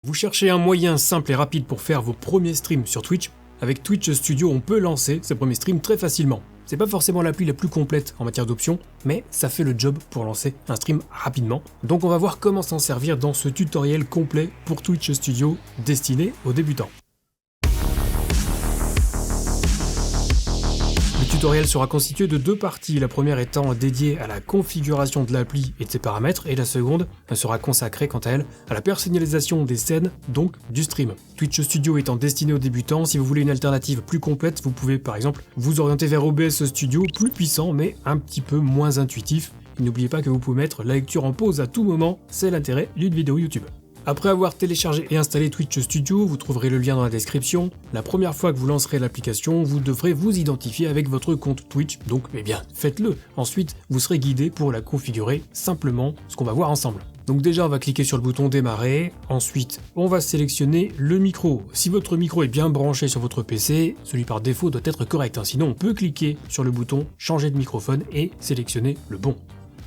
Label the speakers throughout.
Speaker 1: Vous cherchez un moyen simple et rapide pour faire vos premiers streams sur Twitch? Avec Twitch Studio, on peut lancer ses premiers streams très facilement. C'est pas forcément l'appli la plus complète en matière d'options, mais ça fait le job pour lancer un stream rapidement. Donc on va voir comment s'en servir dans ce tutoriel complet pour Twitch Studio destiné aux débutants. Le tutoriel sera constitué de deux parties, la première étant dédiée à la configuration de l'appli et de ses paramètres, et la seconde sera consacrée quant à elle à la personnalisation des scènes, donc du stream. Twitch Studio étant destiné aux débutants, si vous voulez une alternative plus complète, vous pouvez par exemple vous orienter vers OBS Studio, plus puissant mais un petit peu moins intuitif. Et n'oubliez pas que vous pouvez mettre la lecture en pause à tout moment, c'est l'intérêt d'une vidéo YouTube. Après avoir téléchargé et installé Twitch Studio, vous trouverez le lien dans la description. La première fois que vous lancerez l'application, vous devrez vous identifier avec votre compte Twitch, donc faites-le. Ensuite, vous serez guidé pour la configurer simplement, ce qu'on va voir ensemble. Donc déjà, on va cliquer sur le bouton démarrer, ensuite on va sélectionner le micro. Si votre micro est bien branché sur votre PC, celui par défaut doit être correct, sinon on peut cliquer sur le bouton changer de microphone et sélectionner le bon.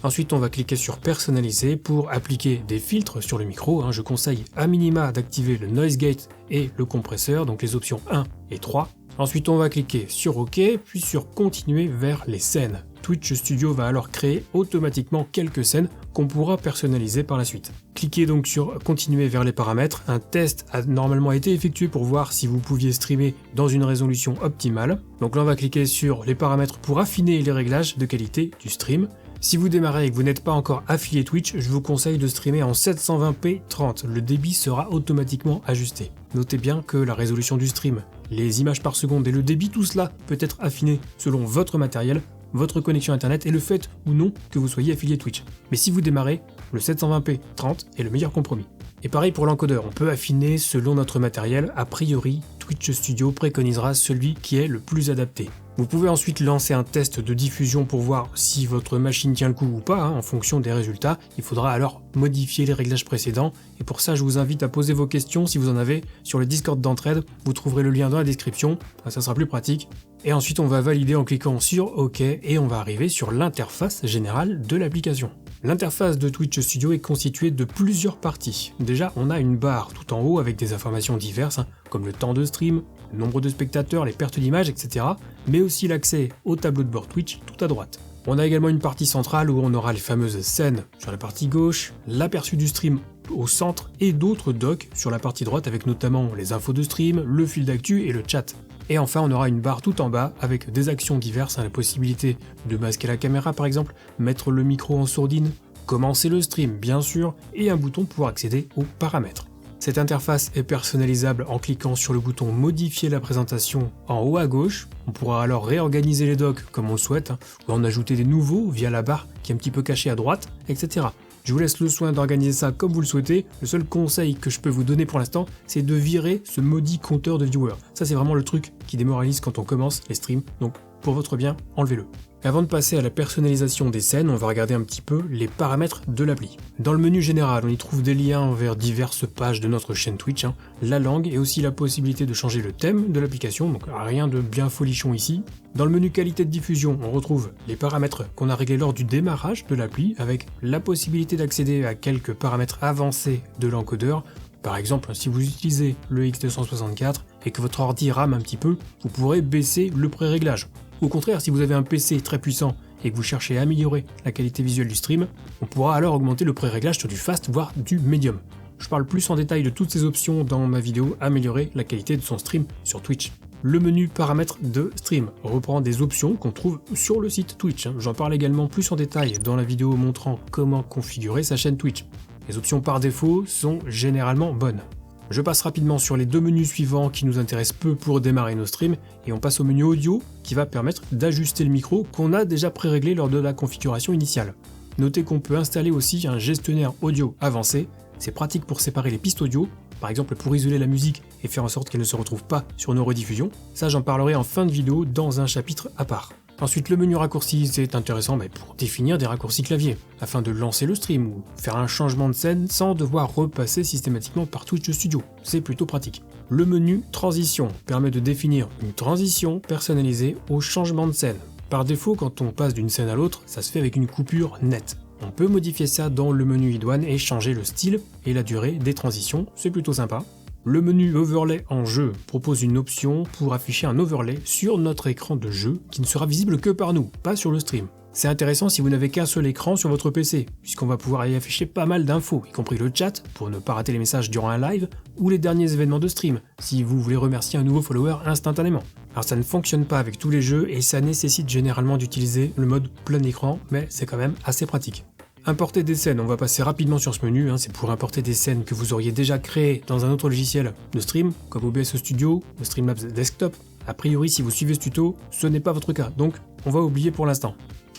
Speaker 1: Ensuite, on va cliquer sur personnaliser pour appliquer des filtres sur le micro. Je conseille à minima d'activer le noise gate et le compresseur, donc les options 1 et 3. Ensuite, on va cliquer sur OK, puis sur continuer vers les scènes. Twitch Studio va alors créer automatiquement quelques scènes qu'on pourra personnaliser par la suite. Cliquez donc sur continuer vers les paramètres. Un test a normalement été effectué pour voir si vous pouviez streamer dans une résolution optimale. Donc là, on va cliquer sur les paramètres pour affiner les réglages de qualité du stream. Si vous démarrez et que vous n'êtes pas encore affilié Twitch, je vous conseille de streamer en 720p 30, le débit sera automatiquement ajusté. Notez bien que la résolution du stream, les images par seconde et le débit, tout cela peut être affiné selon votre matériel, votre connexion internet et le fait ou non que vous soyez affilié Twitch. Mais si vous démarrez, le 720p 30 est le meilleur compromis. Et pareil pour l'encodeur, on peut affiner selon notre matériel, a priori Twitch Studio préconisera celui qui est le plus adapté. Vous pouvez ensuite lancer un test de diffusion pour voir si votre machine tient le coup ou pas, en fonction des résultats. Il faudra alors modifier les réglages précédents, et pour ça je vous invite à poser vos questions si vous en avez sur le Discord d'entraide, vous trouverez le lien dans la description, ça sera plus pratique. Et ensuite on va valider en cliquant sur OK, et on va arriver sur l'interface générale de l'application. L'interface de Twitch Studio est constituée de plusieurs parties. Déjà, on a une barre tout en haut avec des informations diverses, comme le temps de stream, le nombre de spectateurs, les pertes d'images, etc. Mais aussi l'accès au tableau de bord Twitch tout à droite. On a également une partie centrale où on aura les fameuses scènes sur la partie gauche, l'aperçu du stream au centre et d'autres docs sur la partie droite avec notamment les infos de stream, le fil d'actu et le chat. Et enfin, on aura une barre tout en bas avec des actions diverses, la possibilité de masquer la caméra par exemple, mettre le micro en sourdine, commencer le stream bien sûr, et un bouton pour accéder aux paramètres. Cette interface est personnalisable en cliquant sur le bouton modifier la présentation en haut à gauche. On pourra alors réorganiser les docs comme on le souhaite, ou en ajouter des nouveaux via la barre qui est un petit peu cachée à droite, etc. Je vous laisse le soin d'organiser ça comme vous le souhaitez. Le seul conseil que je peux vous donner pour l'instant, c'est de virer ce maudit compteur de viewers. Ça, c'est vraiment le truc qui démoralise quand on commence les streams, donc pour votre bien, enlevez-le. Avant de passer à la personnalisation des scènes, on va regarder un petit peu les paramètres de l'appli. Dans le menu général, on y trouve des liens vers diverses pages de notre chaîne Twitch, la langue et aussi la possibilité de changer le thème de l'application, donc rien de bien folichon ici. Dans le menu qualité de diffusion, on retrouve les paramètres qu'on a réglés lors du démarrage de l'appli, avec la possibilité d'accéder à quelques paramètres avancés de l'encodeur. Par exemple, si vous utilisez le X264 et que votre ordi rame un petit peu, vous pourrez baisser le pré-réglage. Au contraire, si vous avez un PC très puissant et que vous cherchez à améliorer la qualité visuelle du stream, on pourra alors augmenter le pré-réglage sur du fast voire du medium. Je parle plus en détail de toutes ces options dans ma vidéo améliorer la qualité de son stream sur Twitch. Le menu paramètres de stream reprend des options qu'on trouve sur le site Twitch. J'en parle également plus en détail dans la vidéo montrant comment configurer sa chaîne Twitch. Les options par défaut sont généralement bonnes. Je passe rapidement sur les deux menus suivants qui nous intéressent peu pour démarrer nos streams et on passe au menu audio qui va permettre d'ajuster le micro qu'on a déjà pré-réglé lors de la configuration initiale. Notez qu'on peut installer aussi un gestionnaire audio avancé, c'est pratique pour séparer les pistes audio, par exemple pour isoler la musique et faire en sorte qu'elle ne se retrouve pas sur nos rediffusions. Ça, j'en parlerai en fin de vidéo dans un chapitre à part. Ensuite, le menu raccourcis, c'est intéressant pour définir des raccourcis clavier, afin de lancer le stream ou faire un changement de scène sans devoir repasser systématiquement par Twitch Studio. C'est plutôt pratique. Le menu transition permet de définir une transition personnalisée au changement de scène. Par défaut, quand on passe d'une scène à l'autre, ça se fait avec une coupure nette. on peut modifier ça dans le menu iDouane et changer le style et la durée des transitions, c'est plutôt sympa. Le menu Overlay en jeu propose une option pour afficher un overlay sur notre écran de jeu qui ne sera visible que par nous, pas sur le stream. C'est intéressant si vous n'avez qu'un seul écran sur votre PC, puisqu'on va pouvoir y afficher pas mal d'infos, y compris le chat, pour ne pas rater les messages durant un live, ou les derniers événements de stream, si vous voulez remercier un nouveau follower instantanément. Alors ça ne fonctionne pas avec tous les jeux, et ça nécessite généralement d'utiliser le mode plein écran, mais c'est quand même assez pratique. Importer des scènes, on va passer rapidement sur ce menu, c'est pour importer des scènes que vous auriez déjà créées dans un autre logiciel de stream, comme OBS Studio, ou Streamlabs Desktop. A priori, si vous suivez ce tuto, ce n'est pas votre cas, donc on va oublier pour l'instant.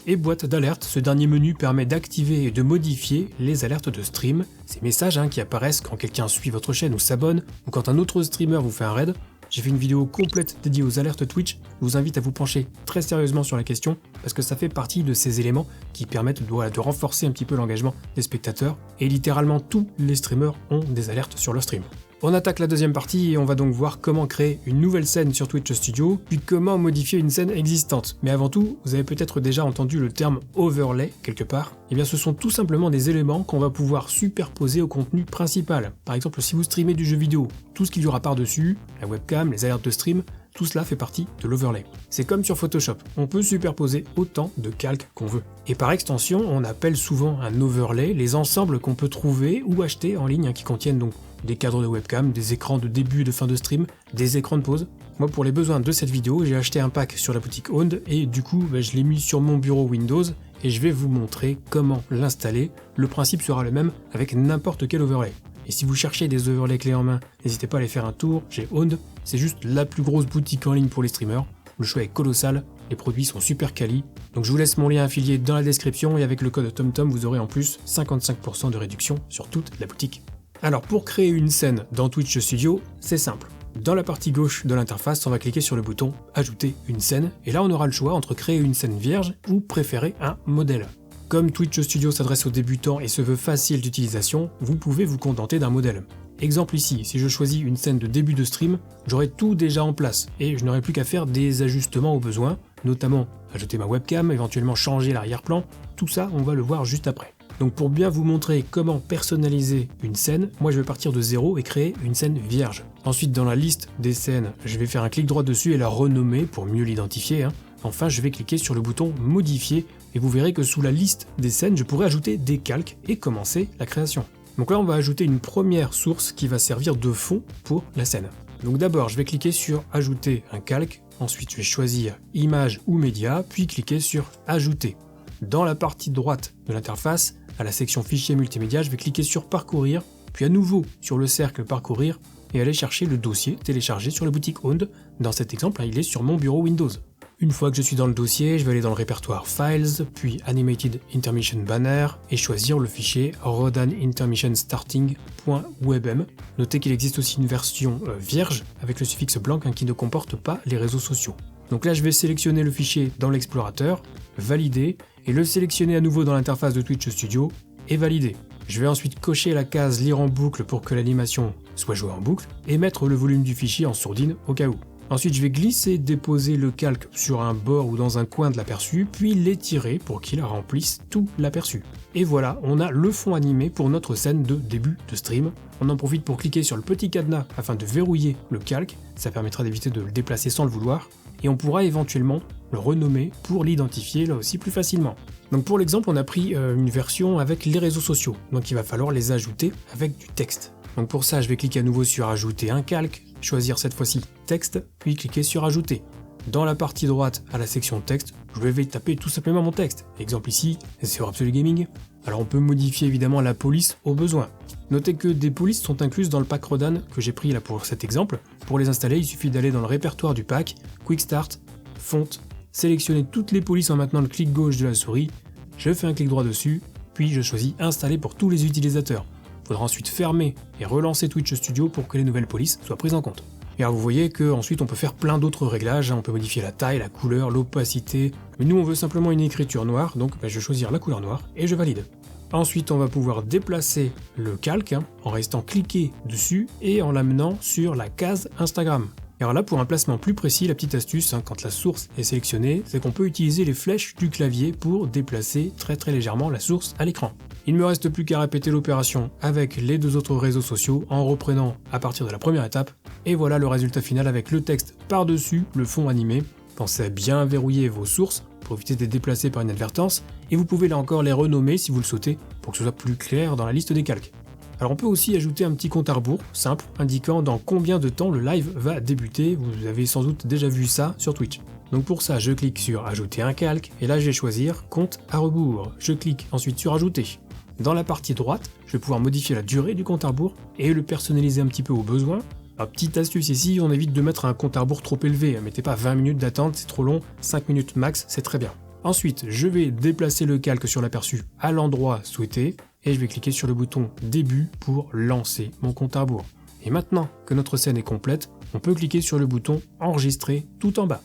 Speaker 1: Et boîte d'alerte, ce dernier menu permet d'activer et de modifier les alertes de stream, ces messages qui apparaissent quand quelqu'un suit votre chaîne ou s'abonne, ou quand un autre streamer vous fait un raid. J'ai fait une vidéo complète dédiée aux alertes Twitch, je vous invite à vous pencher très sérieusement sur la question, parce que ça fait partie de ces éléments qui permettent de renforcer un petit peu l'engagement des spectateurs, et littéralement tous les streamers ont des alertes sur leur stream. On attaque la deuxième partie et on va donc voir comment créer une nouvelle scène sur Twitch Studio, puis comment modifier une scène existante. Mais avant tout, vous avez peut-être déjà entendu le terme overlay quelque part. Eh bien ce sont tout simplement des éléments qu'on va pouvoir superposer au contenu principal. Par exemple, si vous streamez du jeu vidéo, tout ce qu'il y aura par-dessus, la webcam, les alertes de stream, tout cela fait partie de l'overlay. C'est comme sur Photoshop, on peut superposer autant de calques qu'on veut. Et par extension, on appelle souvent un overlay les ensembles qu'on peut trouver ou acheter en ligne qui contiennent donc des cadres de webcam, des écrans de début et de fin de stream, des écrans de pause. Moi, pour les besoins de cette vidéo, j'ai acheté un pack sur la boutique Owned et du coup, je l'ai mis sur mon bureau Windows et je vais vous montrer comment l'installer. Le principe sera le même avec n'importe quel overlay. Et si vous cherchez des overlays clés en main, n'hésitez pas à aller faire un tour chez Owned. C'est juste la plus grosse boutique en ligne pour les streamers. Le choix est colossal, les produits sont super quali. Donc je vous laisse mon lien affilié dans la description et avec le code TomTom, vous aurez en plus 55% de réduction sur toute la boutique. Alors pour créer une scène dans Twitch Studio, c'est simple. Dans la partie gauche de l'interface, on va cliquer sur le bouton « Ajouter une scène » et là on aura le choix entre créer une scène vierge ou préférer un modèle. Comme Twitch Studio s'adresse aux débutants et se veut facile d'utilisation, vous pouvez vous contenter d'un modèle. Exemple ici, si je choisis une scène de début de stream, j'aurai tout déjà en place et je n'aurai plus qu'à faire des ajustements au besoin, notamment ajouter ma webcam, éventuellement changer l'arrière-plan, tout ça on va le voir juste après. Donc pour bien vous montrer comment personnaliser une scène, moi je vais partir de zéro et créer une scène vierge. Ensuite dans la liste des scènes, je vais faire un clic droit dessus et la renommer pour mieux l'identifier. Enfin je vais cliquer sur le bouton modifier et vous verrez que sous la liste des scènes, je pourrai ajouter des calques et commencer la création. Donc là on va ajouter une première source qui va servir de fond pour la scène. Donc d'abord je vais cliquer sur ajouter un calque, ensuite je vais choisir image ou média, puis cliquer sur ajouter. Dans la partie droite de l'interface, à la section fichier multimédia, je vais cliquer sur parcourir, puis à nouveau sur le cercle parcourir et aller chercher le dossier téléchargé sur la boutique Owned. Dans cet exemple, il est sur mon bureau Windows. Une fois que je suis dans le dossier, je vais aller dans le répertoire Files, puis Animated Intermission Banner et choisir le fichier rodanintermissionstarting.webm. Notez qu'il existe aussi une version vierge avec le suffixe blanc qui ne comporte pas les réseaux sociaux. Donc là, je vais sélectionner le fichier dans l'explorateur, valider, et le sélectionner à nouveau dans l'interface de Twitch Studio, et valider. Je vais ensuite cocher la case lire en boucle pour que l'animation soit jouée en boucle, et mettre le volume du fichier en sourdine au cas où. Ensuite, je vais glisser, déposer le calque sur un bord ou dans un coin de l'aperçu, puis l'étirer pour qu'il remplisse tout l'aperçu. Et voilà, on a le fond animé pour notre scène de début de stream. On en profite pour cliquer sur le petit cadenas afin de verrouiller le calque, ça permettra d'éviter de le déplacer sans le vouloir, et on pourra éventuellement le renommer pour l'identifier là aussi plus facilement. Donc pour l'exemple, on a pris une version avec les réseaux sociaux, donc il va falloir les ajouter avec du texte. Donc pour ça, je vais cliquer à nouveau sur ajouter un calque, choisir cette fois-ci texte, puis cliquer sur ajouter. Dans la partie droite, à la section texte, je vais taper tout simplement mon texte. Exemple ici, c'est Absolu Gaming. Alors on peut modifier évidemment la police au besoin. Notez que des polices sont incluses dans le pack Rodan que j'ai pris là pour cet exemple. Pour les installer, il suffit d'aller dans le répertoire du pack, Quick Start, Font, sélectionner toutes les polices en maintenant le clic gauche de la souris, je fais un clic droit dessus, puis je choisis Installer pour tous les utilisateurs. Il faudra ensuite fermer et relancer Twitch Studio pour que les nouvelles polices soient prises en compte. Et alors vous voyez qu'ensuite on peut faire plein d'autres réglages, on peut modifier la taille, la couleur, l'opacité, mais nous on veut simplement une écriture noire, donc je vais choisir la couleur noire et je valide. Ensuite on va pouvoir déplacer le calque en restant cliqué dessus et en l'amenant sur la case Instagram. Alors là, pour un placement plus précis, la petite astuce, quand la source est sélectionnée, c'est qu'on peut utiliser les flèches du clavier pour déplacer très légèrement la source à l'écran. Il ne me reste plus qu'à répéter l'opération avec les 2 autres réseaux sociaux en reprenant à partir de la première étape, et voilà le résultat final avec le texte par-dessus le fond animé. Pensez à bien verrouiller vos sources pour éviter d'être déplacé par une advertence, et vous pouvez là encore les renommer si vous le souhaitez pour que ce soit plus clair dans la liste des calques. Alors on peut aussi ajouter un petit compte à rebours, simple, indiquant dans combien de temps le live va débuter, vous avez sans doute déjà vu ça sur Twitch. Donc pour ça, je clique sur ajouter un calque, et là je vais choisir compte à rebours. Je clique ensuite sur ajouter. Dans la partie droite, je vais pouvoir modifier la durée du compte à rebours et le personnaliser un petit peu au besoin. Alors, petite astuce ici, on évite de mettre un compte à rebours trop élevé, mettez pas 20 minutes d'attente, c'est trop long, 5 minutes max, c'est très bien. Ensuite, je vais déplacer le calque sur l'aperçu à l'endroit souhaité, et je vais cliquer sur le bouton début pour lancer mon compte à rebours. Et maintenant que notre scène est complète, on peut cliquer sur le bouton enregistrer tout en bas.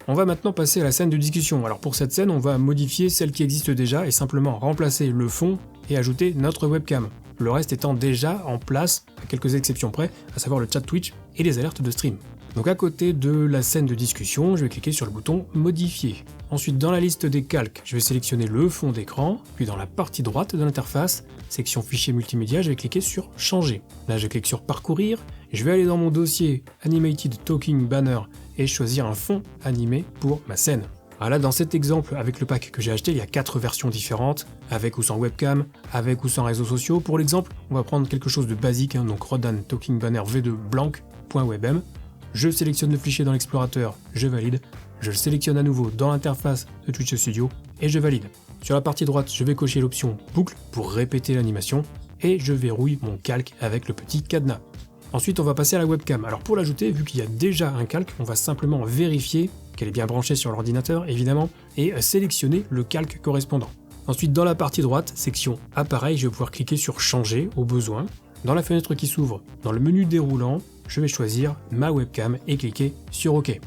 Speaker 1: On va maintenant passer à la scène de discussion. Alors pour cette scène, on va modifier celle qui existe déjà et simplement remplacer le fond et ajouter notre webcam. Le reste étant déjà en place, à quelques exceptions près, à savoir le chat Twitch et les alertes de stream. Donc à côté de la scène de discussion, je vais cliquer sur le bouton modifier. Ensuite, dans la liste des calques, je vais sélectionner le fond d'écran, puis dans la partie droite de l'interface, section fichier multimédia, je vais cliquer sur changer. Là, je clique sur parcourir, je vais aller dans mon dossier Animated Talking Banner et choisir un fond animé pour ma scène. Alors là, dans cet exemple, avec le pack que j'ai acheté, il y a 4 versions différentes, avec ou sans webcam, avec ou sans réseaux sociaux. Pour l'exemple, on va prendre quelque chose de basique, donc Rodan Talking Banner V2 blank.webm. Je sélectionne le fichier dans l'explorateur, je valide. Je le sélectionne à nouveau dans l'interface de Twitch Studio et je valide. Sur la partie droite, je vais cocher l'option boucle pour répéter l'animation et je verrouille mon calque avec le petit cadenas. Ensuite, on va passer à la webcam. Alors pour l'ajouter, vu qu'il y a déjà un calque, on va simplement vérifier qu'elle est bien branchée sur l'ordinateur, évidemment, et sélectionner le calque correspondant. Ensuite, dans la partie droite, section appareil, je vais pouvoir cliquer sur changer au besoin. Dans la fenêtre qui s'ouvre, dans le menu déroulant, je vais choisir ma webcam et cliquer sur OK.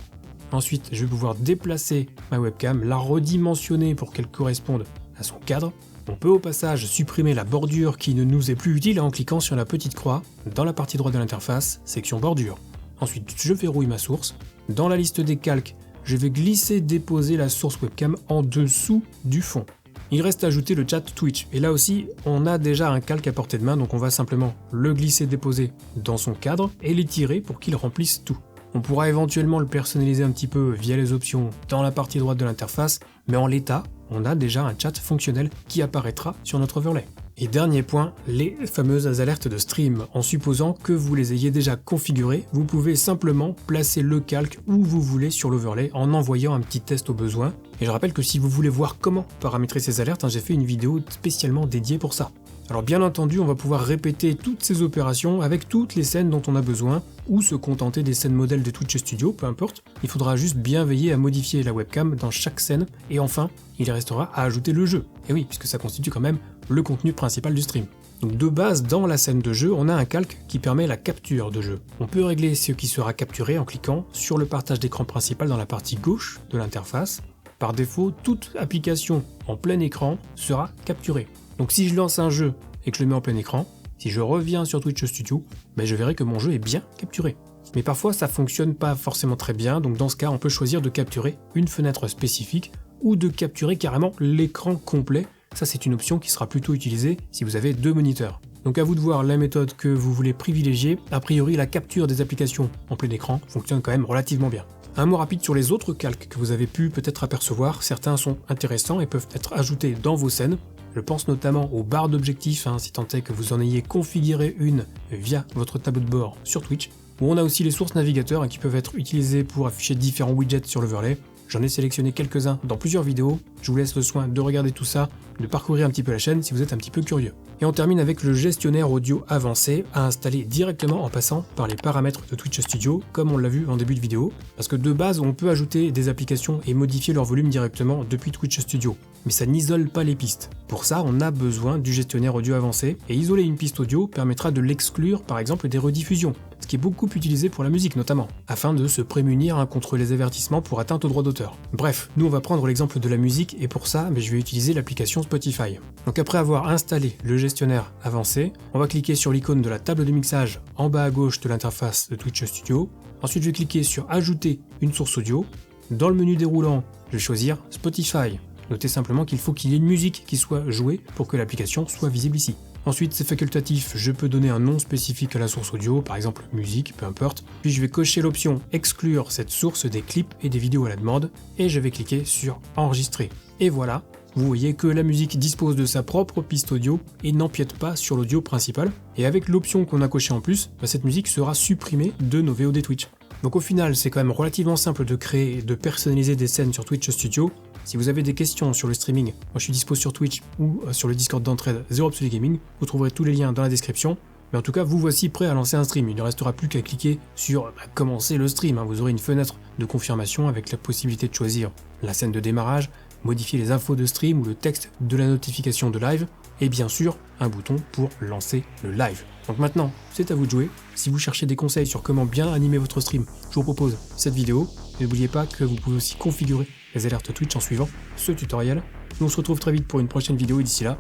Speaker 1: Ensuite, je vais pouvoir déplacer ma webcam, la redimensionner pour qu'elle corresponde à son cadre. On peut au passage supprimer la bordure qui ne nous est plus utile en cliquant sur la petite croix dans la partie droite de l'interface, section bordure. Ensuite, je verrouille ma source. Dans la liste des calques, je vais glisser-déposer la source webcam en dessous du fond. Il reste à ajouter le chat Twitch, et là aussi, on a déjà un calque à portée de main, donc on va simplement le glisser-déposer dans son cadre et l'étirer pour qu'il remplisse tout. On pourra éventuellement le personnaliser un petit peu via les options dans la partie droite de l'interface, mais en l'état, on a déjà un chat fonctionnel qui apparaîtra sur notre overlay. Et dernier point, les fameuses alertes de stream. En supposant que vous les ayez déjà configurées, vous pouvez simplement placer le calque où vous voulez sur l'overlay en envoyant un petit test au besoin. Et je rappelle que si vous voulez voir comment paramétrer ces alertes, j'ai fait une vidéo spécialement dédiée pour ça. Alors bien entendu, on va pouvoir répéter toutes ces opérations avec toutes les scènes dont on a besoin, ou se contenter des scènes modèles de Twitch Studio, peu importe. Il faudra juste bien veiller à modifier la webcam dans chaque scène, et enfin, il restera à ajouter le jeu. Et oui, puisque ça constitue quand même le contenu principal du stream. Donc de base, dans la scène de jeu, on a un calque qui permet la capture de jeu. On peut régler ce qui sera capturé en cliquant sur le partage d'écran principal dans la partie gauche de l'interface. Par défaut, toute application en plein écran sera capturée. Donc si je lance un jeu et que je le mets en plein écran, si je reviens sur Twitch Studio, je verrai que mon jeu est bien capturé. Mais parfois ça fonctionne pas forcément très bien, donc dans ce cas on peut choisir de capturer une fenêtre spécifique ou de capturer carrément l'écran complet. Ça c'est une option qui sera plutôt utilisée si vous avez 2 moniteurs. Donc à vous de voir la méthode que vous voulez privilégier. A priori la capture des applications en plein écran fonctionne quand même relativement bien. Un mot rapide sur les autres calques que vous avez pu peut-être apercevoir, certains sont intéressants et peuvent être ajoutés dans vos scènes. Je pense notamment aux barres d'objectifs, si tant est que vous en ayez configuré une via votre tableau de bord sur Twitch, où on a aussi les sources navigateurs qui peuvent être utilisées pour afficher différents widgets sur l'overlay. J'en ai sélectionné quelques-uns dans plusieurs vidéos, je vous laisse le soin de regarder tout ça, de parcourir un petit peu la chaîne si vous êtes un petit peu curieux. Et on termine avec le gestionnaire audio avancé à installer directement en passant par les paramètres de Twitch Studio, comme on l'a vu en début de vidéo, parce que de base on peut ajouter des applications et modifier leur volume directement depuis Twitch Studio, mais ça n'isole pas les pistes. Pour ça, on a besoin du gestionnaire audio avancé, et isoler une piste audio permettra de l'exclure par exemple des rediffusions, ce qui est beaucoup utilisé pour la musique notamment, afin de se prémunir contre les avertissements pour atteinte aux droits d'auteur. Bref, nous on va prendre l'exemple de la musique musique et pour ça, je vais utiliser l'application Spotify. Donc après avoir installé le gestionnaire avancé, on va cliquer sur l'icône de la table de mixage en bas à gauche de l'interface de Twitch Studio. Ensuite, je vais cliquer sur Ajouter une source audio. Dans le menu déroulant, je vais choisir Spotify. Notez simplement qu'il faut qu'il y ait une musique qui soit jouée pour que l'application soit visible ici. Ensuite, c'est facultatif, je peux donner un nom spécifique à la source audio, par exemple musique, peu importe. Puis je vais cocher l'option exclure cette source des clips et des vidéos à la demande, et je vais cliquer sur enregistrer. Et voilà, vous voyez que la musique dispose de sa propre piste audio et n'empiète pas sur l'audio principal. Et avec l'option qu'on a cochée en plus, cette musique sera supprimée de nos VOD Twitch. Donc au final, c'est quand même relativement simple de créer et de personnaliser des scènes sur Twitch Studio. Si vous avez des questions sur le streaming, moi je suis dispo sur Twitch ou sur le Discord d'entraide Zero Absolute Gaming, vous trouverez tous les liens dans la description. Mais en tout cas, vous voici prêt à lancer un stream. Il ne restera plus qu'à cliquer sur commencer le stream. Vous aurez une fenêtre de confirmation avec la possibilité de choisir la scène de démarrage, modifier les infos de stream ou le texte de la notification de live, et bien sûr un bouton pour lancer le live. Donc maintenant, c'est à vous de jouer. Si vous cherchez des conseils sur comment bien animer votre stream, je vous propose cette vidéo. Et n'oubliez pas que vous pouvez aussi configurer les alertes Twitch en suivant ce tutoriel. Nous on se retrouve très vite pour une prochaine vidéo et d'ici là,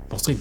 Speaker 1: bon stream.